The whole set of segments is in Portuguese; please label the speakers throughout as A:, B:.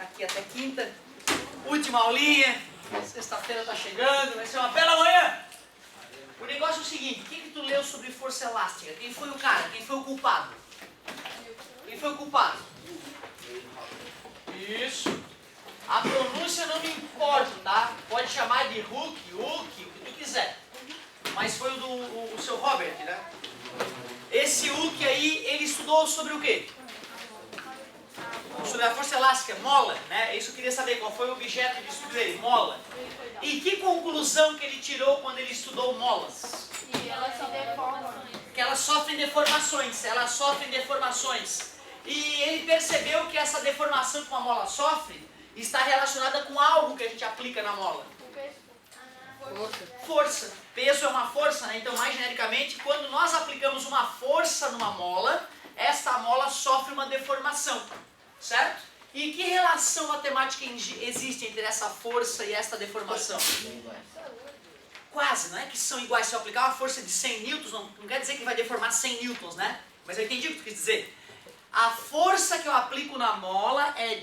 A: aqui até quinta. Última aulinha. Sexta-feira tá chegando, vai ser uma bela manhã. O negócio é o seguinte, o que tu leu sobre força elástica? Quem foi o cara? Quem foi o culpado? Quem foi o culpado? Isso. A pronúncia não me importa, tá? Pode chamar de Hooke, o que tu quiser. Mas foi o seu Robert, né? Esse Hooke aí, ele estudou sobre o quê? Sobre a força elástica, mola, né? Isso eu queria saber, qual foi o objeto de estudo dele? Mola. E que conclusão que ele tirou quando ele estudou molas?
B: Que elas se deformam.
A: Que elas sofrem deformações. E ele percebeu que essa deformação que uma mola sofre está relacionada com algo que a gente aplica na mola. Força. Peso é uma força, né? Então, mais genericamente, quando nós aplicamos uma força numa mola, esta mola sofre uma deformação, certo? E que relação matemática existe entre essa força e esta deformação? Quase, não é que são iguais. Se eu aplicar uma força de 100 newtons, não quer dizer que vai deformar 100 newtons, né? Mas eu entendi o que tu quis dizer. A força que eu aplico na mola é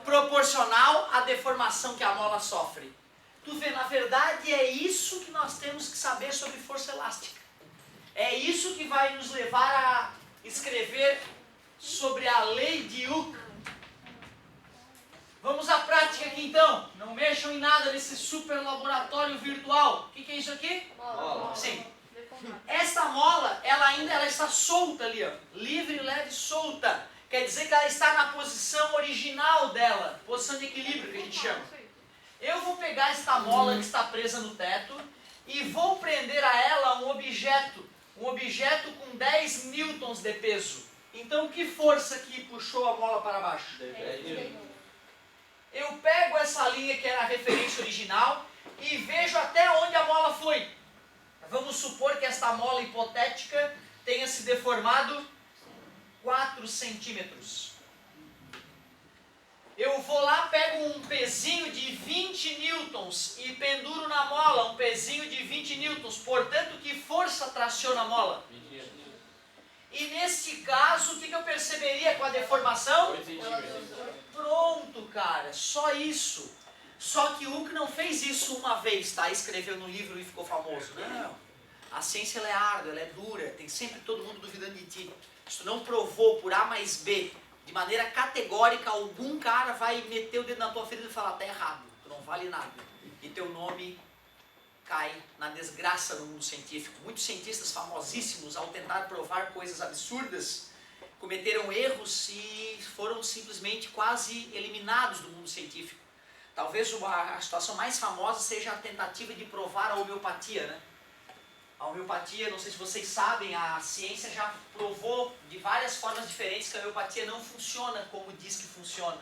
A: proporcional à deformação que a mola sofre. Tu vê, na verdade é isso que nós temos que saber sobre força elástica. É isso que vai nos levar a escrever sobre a lei de Hooke. Vamos à prática aqui então. Não mexam em nada nesse super laboratório virtual. O que é isso aqui?
B: Mola.
A: Sim. Esta mola, ela está solta ali, ó. Livre, leve, solta. Quer dizer que ela está na posição original dela. Posição de equilíbrio que a gente chama. Eu vou pegar esta mola que está presa no teto e vou prender a ela um objeto com 10 newtons de peso. Então, que força que puxou a mola para baixo? Eu pego essa linha que era a referência original e vejo até onde a mola foi. Vamos supor que esta mola hipotética tenha se deformado 4 centímetros. Eu vou lá, pego um pezinho de 20 newtons e penduro na mola um pezinho de 20 newtons. Portanto, que força traciona a mola? E nesse caso, o que eu perceberia com a deformação? Pronto, cara, só isso. Só que o Hooke não fez isso uma vez, tá? Escreveu no livro e ficou famoso. Não. A ciência ela é árdua, ela é dura, tem sempre todo mundo duvidando de ti. Se tu não provou por A mais B, de maneira categórica, algum cara vai meter o dedo na tua ferida e falar, tá errado, tu não vale nada. E teu nome cai na desgraça no mundo científico. Muitos cientistas famosíssimos, ao tentar provar coisas absurdas, cometeram erros e foram simplesmente quase eliminados do mundo científico. Talvez a situação mais famosa seja a tentativa de provar a homeopatia, né? A homeopatia, não sei se vocês sabem, a ciência já provou de várias formas diferentes que a homeopatia não funciona como diz que funciona.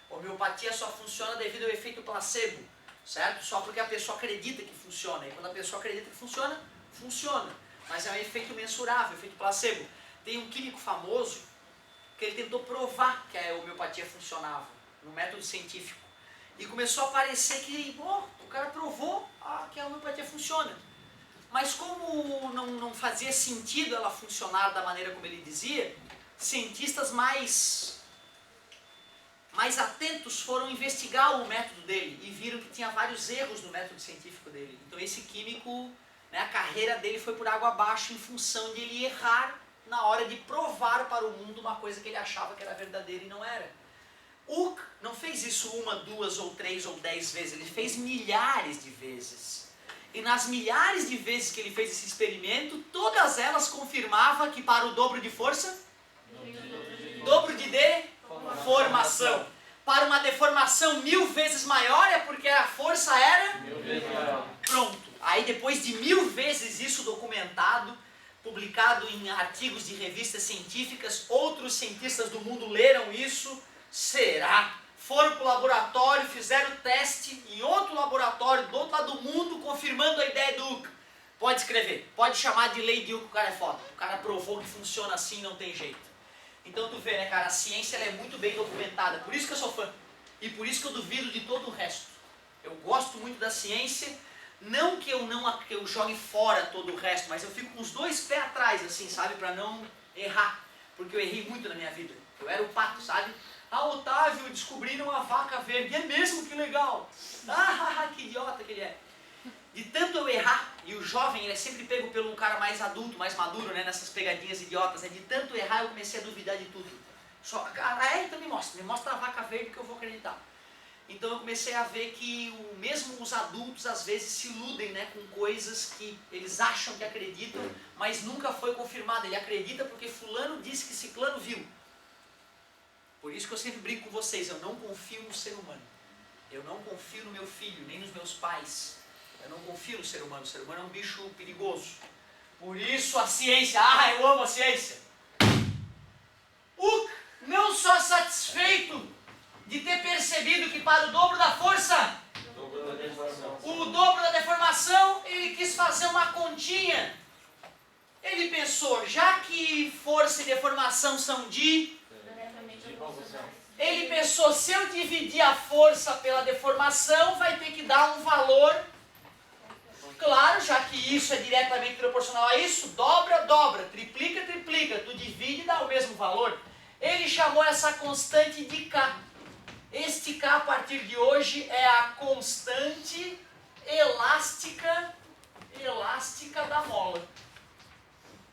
A: A homeopatia só funciona devido ao efeito placebo, certo? Só porque a pessoa acredita que funciona. E quando a pessoa acredita que funciona, funciona. Mas é um efeito mensurável, efeito placebo. Tem um químico famoso que ele tentou provar que a homeopatia funcionava no método científico. E começou a parecer que, o cara provou que a homeopatia funciona. Mas como não fazia sentido ela funcionar da maneira como ele dizia, cientistas mais atentos foram investigar o método dele e viram que tinha vários erros no método científico dele. Então esse químico, né, a carreira dele foi por água abaixo em função de ele errar na hora de provar para o mundo uma coisa que ele achava que era verdadeira e não era. Hooke não fez isso 1, 2 ou 3 ou 10 vezes, ele fez milhares de vezes. E nas milhares de vezes que ele fez esse experimento, todas elas confirmavam que para o dobro de força, dobro de deformação. Para uma deformação 1000 vezes maior é porque a força era
C: 1000 vezes maior.
A: Pronto. Aí depois de 1000 vezes isso documentado, publicado em artigos de revistas científicas, outros cientistas do mundo leram isso. Será? Foram para o laboratório, fizeram o teste em outro laboratório do outro lado do mundo, confirmando a ideia do Hooke. Pode escrever, pode chamar de lei de Hooke, o cara é foda. O cara provou que funciona assim, não tem jeito. Então tu vê, né, cara, a ciência ela é muito bem documentada, por isso que eu sou fã. E por isso que eu duvido de todo o resto. Eu gosto muito da ciência, não que eu jogue fora todo o resto, mas eu fico com os dois pés atrás, assim, sabe, para não errar. porque eu errei muito na minha vida. Eu era o pato, sabe? Ah, Otávio, descobriram a vaca verde. É mesmo? Que legal. Ah, que idiota que ele é. De tanto eu errar, e o jovem ele é sempre pego pelo cara mais adulto, mais maduro, né, nessas pegadinhas idiotas, né? De tanto errar eu comecei a duvidar de tudo. Só, então me mostra a vaca verde que eu vou acreditar. Então eu comecei a ver que mesmo os adultos às vezes se iludem, né, com coisas que eles acham que acreditam, mas nunca foi confirmado. Ele acredita porque fulano disse que ciclano viu. Por isso que eu sempre brinco com vocês, eu não confio no ser humano. Eu não confio no meu filho, nem nos meus pais. Eu não confio no ser humano. O ser humano é um bicho perigoso. Por isso a ciência, eu amo a ciência. Não só satisfeito de ter percebido que para o dobro da força, o dobro da deformação, ele quis fazer uma continha. Ele pensou, já que força e deformação são ele pensou, se eu dividir a força pela deformação, vai ter que dar um valor. Claro, já que isso é diretamente proporcional a isso, dobra, dobra, triplica, triplica, tu divide e dá o mesmo valor. Ele chamou essa constante de K. Este K, a partir de hoje, é a constante elástica da mola.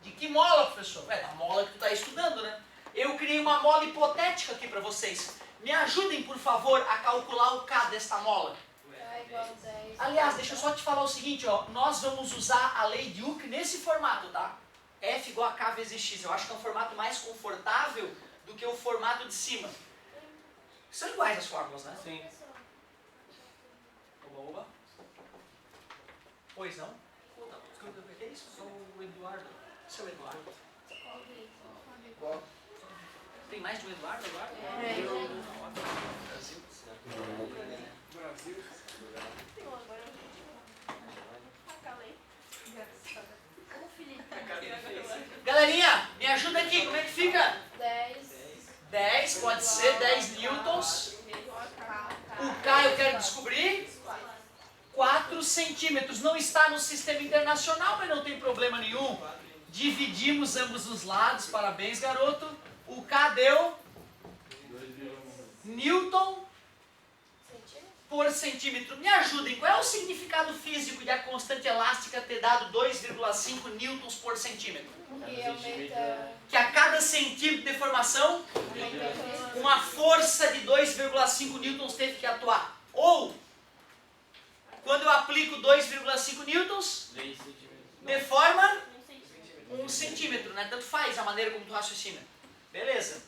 A: De que mola, professor? Da mola que tu está estudando, né? Eu criei uma mola hipotética aqui para vocês. Me ajudem, por favor, a calcular o K desta mola.
B: É igual a 10.
A: Aliás, deixa eu só te falar o seguinte, ó. Nós vamos usar a lei de Hooke nesse formato, tá? F igual a K vezes X. Eu acho que é um formato mais confortável do que o formato de cima. São iguais as fórmulas, né?
C: Sim.
A: Oba, oba. Pois não? O que é isso? Sou o Eduardo. Seu Eduardo. Tem mais de um Eduardo agora? Brasil. Galerinha, me ajuda aqui. Como é que fica?
B: 10.
A: 10, pode ser 10 newtons. O K eu quero descobrir. 4 centímetros. Não está no sistema internacional, mas não tem problema nenhum. Dividimos ambos os lados. Parabéns, garoto. O K deu Newton por centímetro. Me ajudem. Qual é o significado físico de a constante elástica ter dado 2,5 newtons por centímetro?
B: Que aumenta.
A: Que a cada centímetro de deformação, uma força de 2,5 newtons teve que atuar. Ou, quando eu aplico 2,5 newtons, deforma 1 centímetro, né? Tanto faz a maneira como tu raciocina. Beleza.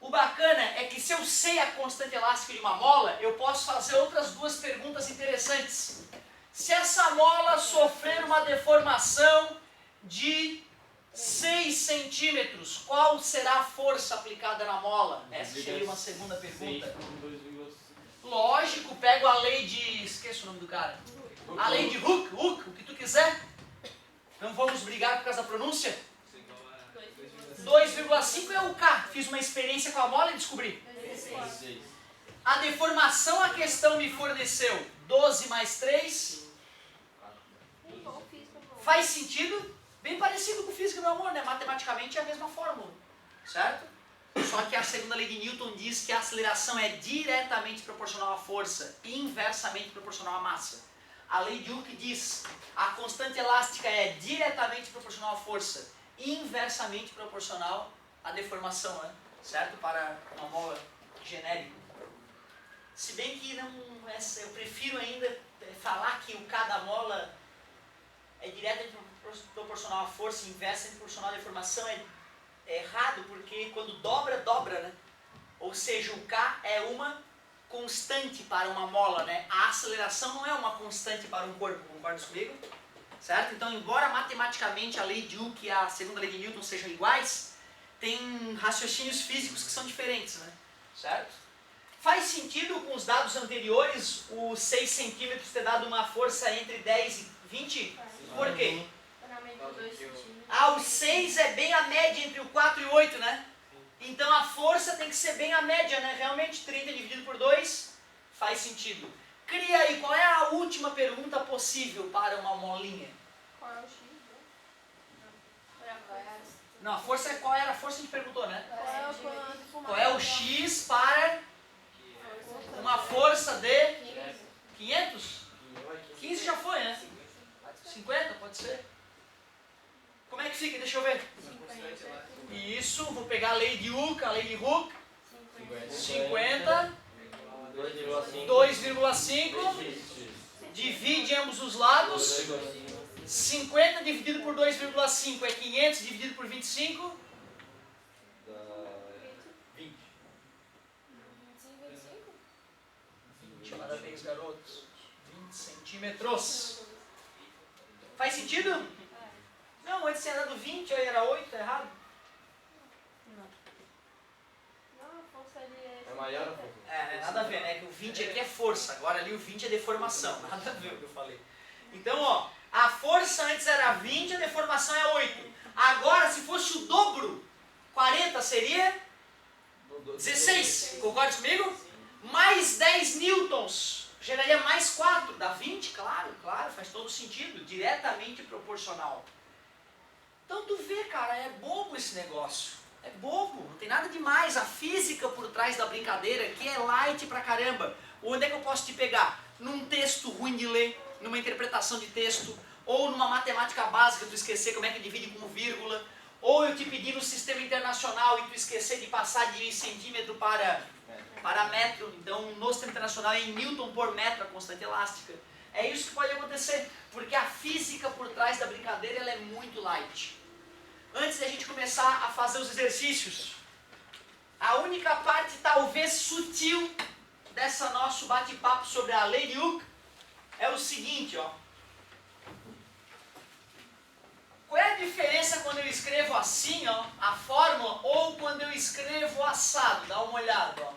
A: O bacana é que se eu sei a constante elástica de uma mola, eu posso fazer outras duas perguntas interessantes. Se essa mola sofrer uma deformação de 6 centímetros, qual será a força aplicada na mola? Essa seria uma segunda pergunta. Lógico, pego a lei de... esqueço o nome do cara. A lei de Hooke, o que tu quiser. Não vamos brigar por causa da pronúncia? 2,5 é o K. Fiz uma experiência com a mola e descobri. A deformação a questão me forneceu 12 mais 3. Faz sentido? Bem parecido com física, meu amor, né? Matematicamente é a mesma fórmula. Certo? Só que a segunda lei de Newton diz que a aceleração é diretamente proporcional à força e inversamente proporcional à massa. A lei de Hooke diz a constante elástica é diretamente proporcional à força e inversamente proporcional à deformação, né? Certo? Para uma mola genérica. Se bem que não, eu prefiro ainda falar que o K da mola é diretamente proporcional à força e inversamente proporcional à deformação é errado, porque quando dobra, dobra, né? Ou seja, o K é uma constante para uma mola, né? A aceleração não é uma constante para um corpo, concorda comigo? Certo? Então, embora matematicamente a lei de Hooke e a segunda lei de Newton sejam iguais, tem raciocínios físicos que são diferentes, né? Certo? Faz sentido com os dados anteriores os 6 centímetros ter dado uma força entre 10 e 20? Por quê? Os 6 é bem a média entre o 4 e o 8, né? Então a força tem que ser bem a média, né? Realmente 30 dividido por 2 faz sentido. Cria aí, qual é a última pergunta possível para uma molinha?
B: Qual é o X?
A: Não, a força é qual era a força que a gente perguntou, né? Qual
B: Qual
A: é o X para uma força de 500? 15 já foi, né? 50, pode ser? Como é que fica? Deixa eu ver. Isso, vou pegar a lei de Hooke, 50, 2,5, divide ambos os lados. 50 dividido por 2,5 é 500 dividido por 25? 20. 20 cada vez, garotos. 20 centímetros. Faz sentido? Não, antes tinha dado 20, aí era 8, tá errado?
C: É maior ou pouco?
A: É, nada a ver, né? Que o 20 aqui é força, agora ali o 20 é deformação. Nada a ver o que eu falei. Então, ó, a força antes era 20, a deformação é 8. Agora, se fosse o dobro, 40 seria 16. Concorda comigo? Mais 10 newtons. Geraria mais 4. Dá 20? Claro, faz todo sentido. Diretamente proporcional. Então tu vê, cara, é bobo esse negócio. É bobo, não tem nada demais. A física por trás da brincadeira aqui é light pra caramba. Onde é que eu posso te pegar? Num texto ruim de ler, numa interpretação de texto, ou numa matemática básica, tu esquecer como é que divide com vírgula, ou eu te pedir no sistema internacional e tu esquecer de passar de centímetro para metro. Então, no sistema internacional é em Newton por metro a constante elástica. É isso que pode acontecer, porque a física por trás da brincadeira ela é muito light. Antes da gente começar a fazer os exercícios, a única parte talvez sutil dessa nosso bate-papo sobre a lei de Hooke é o seguinte, ó. Qual é a diferença quando eu escrevo assim, ó, a fórmula, ou quando eu escrevo assado? Dá uma olhada, ó.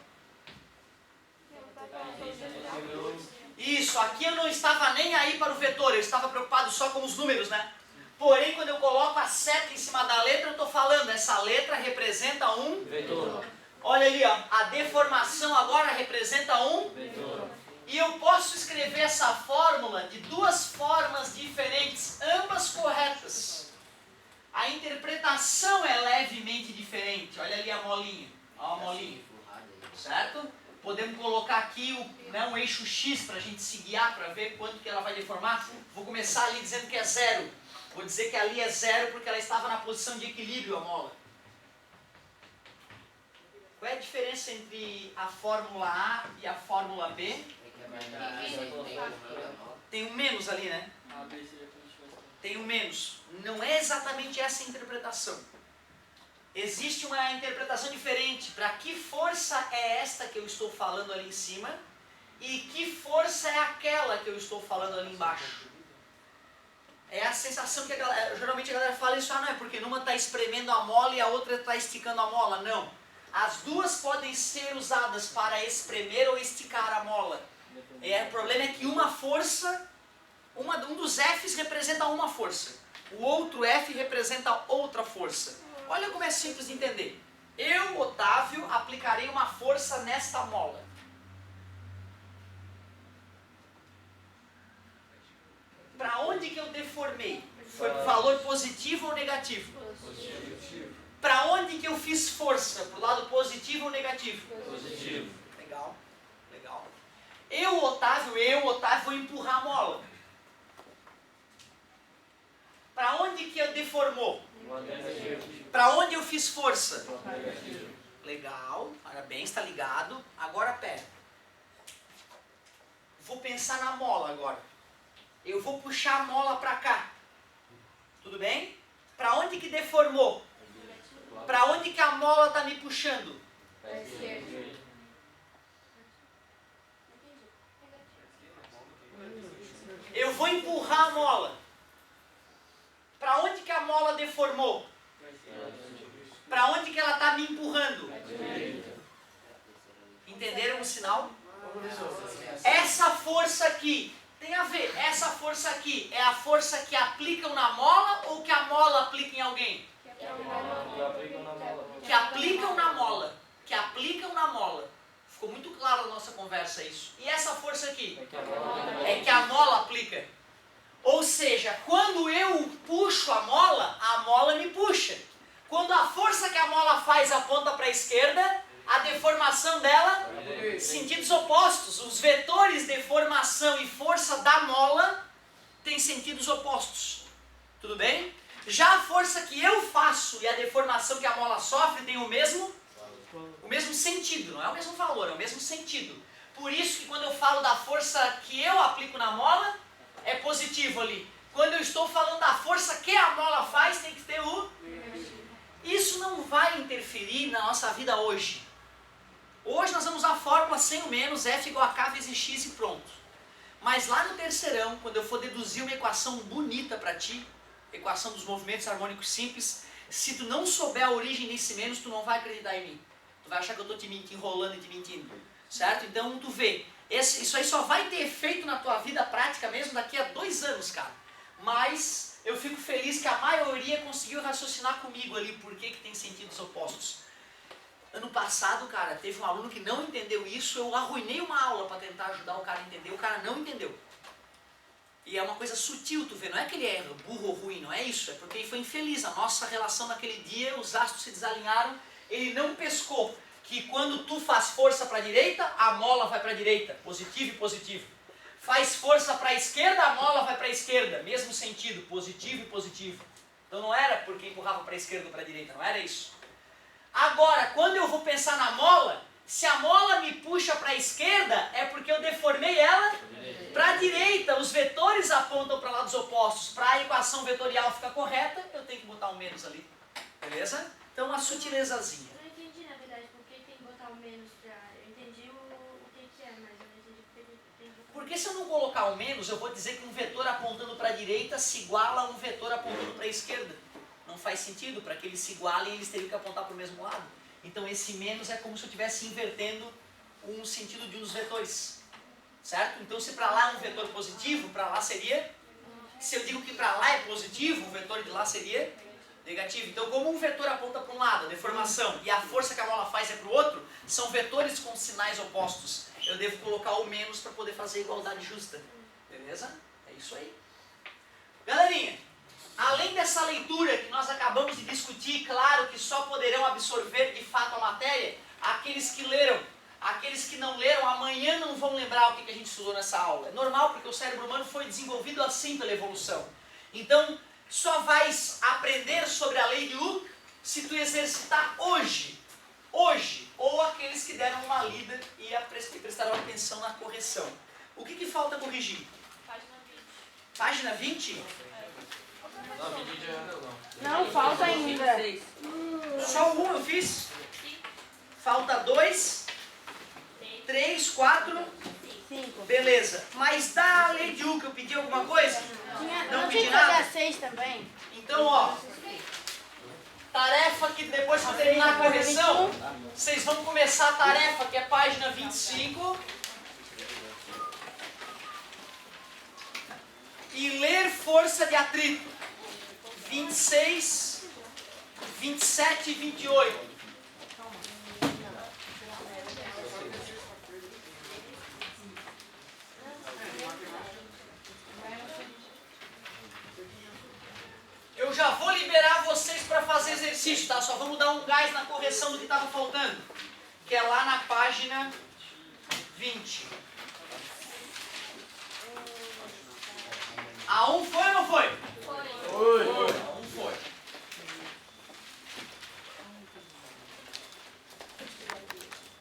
A: Isso, aqui eu não estava nem aí para o vetor, eu estava preocupado só com os números, né? Porém, quando eu coloco a seta em cima da letra, eu estou falando, essa letra representa um
C: vetor.
A: Olha ali, ó, a deformação agora representa um
C: vetor.
A: E eu posso escrever essa fórmula de duas formas diferentes, ambas corretas. A interpretação é levemente diferente. Olha ali a molinha, ó, a molinha, certo? Podemos colocar aqui um eixo X para a gente se guiar, para ver quanto que ela vai deformar. Vou começar ali dizendo que é 0. Vou dizer que ali é 0 porque ela estava na posição de equilíbrio, a mola. Qual é a diferença entre a fórmula A e a fórmula B? Tem um menos ali, né? Tem um menos. Não é exatamente essa a interpretação. Existe uma interpretação diferente. Para que força é esta que eu estou falando ali em cima? E que força é aquela que eu estou falando ali embaixo? É a sensação que geralmente a galera fala isso, não é porque numa está espremendo a mola e a outra está esticando a mola. Não. As duas podem ser usadas para espremer ou esticar a mola. O problema é que uma força, um dos F's representa uma força. O outro F representa outra força. Olha como é simples de entender. Eu, Otávio, aplicarei uma força nesta mola. Para onde que eu deformei? Foi para o valor positivo ou negativo?
C: Positivo.
A: Para onde que eu fiz força? Para o lado positivo ou negativo?
C: Positivo.
A: Legal, legal. Eu, Otávio, vou empurrar a mola. Para onde que eu deformou? Para onde eu fiz força? Legal, parabéns, está ligado. Agora pera. Vou pensar na mola agora. Eu vou puxar a mola para cá. Tudo bem? Para onde que deformou? Para onde que a mola está me puxando? Eu vou empurrar a mola. Para onde que a mola deformou? Para onde que ela está me empurrando? Entenderam o sinal? Essa força aqui tem a ver. Essa força aqui é a força que aplicam na mola ou que a mola aplica em alguém? Que aplicam na mola. Que aplicam na mola. Ficou muito claro na nossa conversa isso. E essa força aqui? É que a mola aplica. Ou seja, quando eu puxo a mola me puxa. Quando a força que a mola faz aponta para a esquerda, a deformação dela, sentidos opostos. Os vetores de deformação e força da mola têm sentidos opostos. Tudo bem? Já a força que eu faço e a deformação que a mola sofre tem o mesmo sentido. Não é o mesmo valor, é o mesmo sentido. Por isso que quando eu falo da força que eu aplico na mola, é positivo ali. Quando eu estou falando da força que a mola faz, tem que ter o... Isso não vai interferir na nossa vida hoje. Hoje nós vamos usar a fórmula sem o menos, F igual a K vezes X e pronto. Mas lá no terceirão, quando eu for deduzir uma equação bonita para ti, equação dos movimentos harmônicos simples, se tu não souber a origem desse menos, tu não vai acreditar em mim. Tu vai achar que eu estou te enrolando e te mentindo. Certo? Então tu vê, isso aí só vai ter efeito na tua vida prática mesmo daqui a 2 anos, cara. Mas eu fico feliz que a maioria conseguiu raciocinar comigo ali por que tem sentidos opostos. Ano passado, cara, teve um aluno que não entendeu isso, eu arruinei uma aula para tentar ajudar o cara a entender, o cara não entendeu. E é uma coisa sutil, tu vê, não é que ele é burro ou ruim, não é isso, é porque ele foi infeliz. A nossa relação naquele dia, os astros se desalinharam, ele não pescou que quando tu faz força para a direita, a mola vai para a direita, positivo e positivo. Faz força para a esquerda, a mola vai para a esquerda, mesmo sentido, positivo e positivo. Então não era porque empurrava para a esquerda ou para a direita, não era isso. Agora, quando eu vou pensar na mola, se a mola me puxa para a esquerda, é porque eu deformei ela para a direita. Os vetores apontam para lados opostos. Para a equação vetorial ficar correta, eu tenho que botar um menos ali. Beleza? Então, uma sutilezazinha.
B: Eu não entendi, na verdade, por que tem que botar o menos pra... Eu entendi o que é, mas eu não entendi por que tem que botar...
A: Porque se eu não colocar o menos, eu vou dizer que um vetor apontando para a direita se iguala a um vetor apontando para a esquerda. Não faz sentido, para que eles se igualem, eles teriam que apontar para o mesmo lado. Então esse menos é como se eu estivesse invertendo um sentido de um dos vetores. Certo? Então se para lá é um vetor positivo, para lá seria... Se eu digo que para lá é positivo, o vetor de lá seria negativo. Então como um vetor aponta para um lado, a deformação, e a força que a mola faz é para o outro, são vetores com sinais opostos. Eu devo colocar o menos para poder fazer a igualdade justa. Beleza? É isso aí. Galerinha, além dessa leitura que nós acabamos de discutir, claro que só poderão absorver de fato a matéria aqueles que leram. Aqueles que não leram, amanhã não vão lembrar o que a gente estudou nessa aula. É normal, porque o cérebro humano foi desenvolvido assim pela evolução. Então, só vais aprender sobre a lei de Hooke se tu exercitar hoje. Hoje. Ou aqueles que deram uma lida e prestaram atenção na correção. O que falta corrigir?
B: Página 20.
A: Página 20?
D: Não, falta ainda.
A: Só um eu fiz. Falta 2, 3, 4,
D: 5.
A: beleza. Mas da lei de Hooke eu pedi alguma coisa?
D: Não
A: pedi
D: tinha que fazer
A: nada?
D: a 6 também?
A: Então, ó, tarefa que depois que eu terminar a correção, vocês vão começar a tarefa que é página 25 e ler força de atrito 26, 27 e 28. Eu já vou liberar vocês para fazer exercício, tá? Só vamos dar um gás na correção do que estava faltando, que é lá na página 20.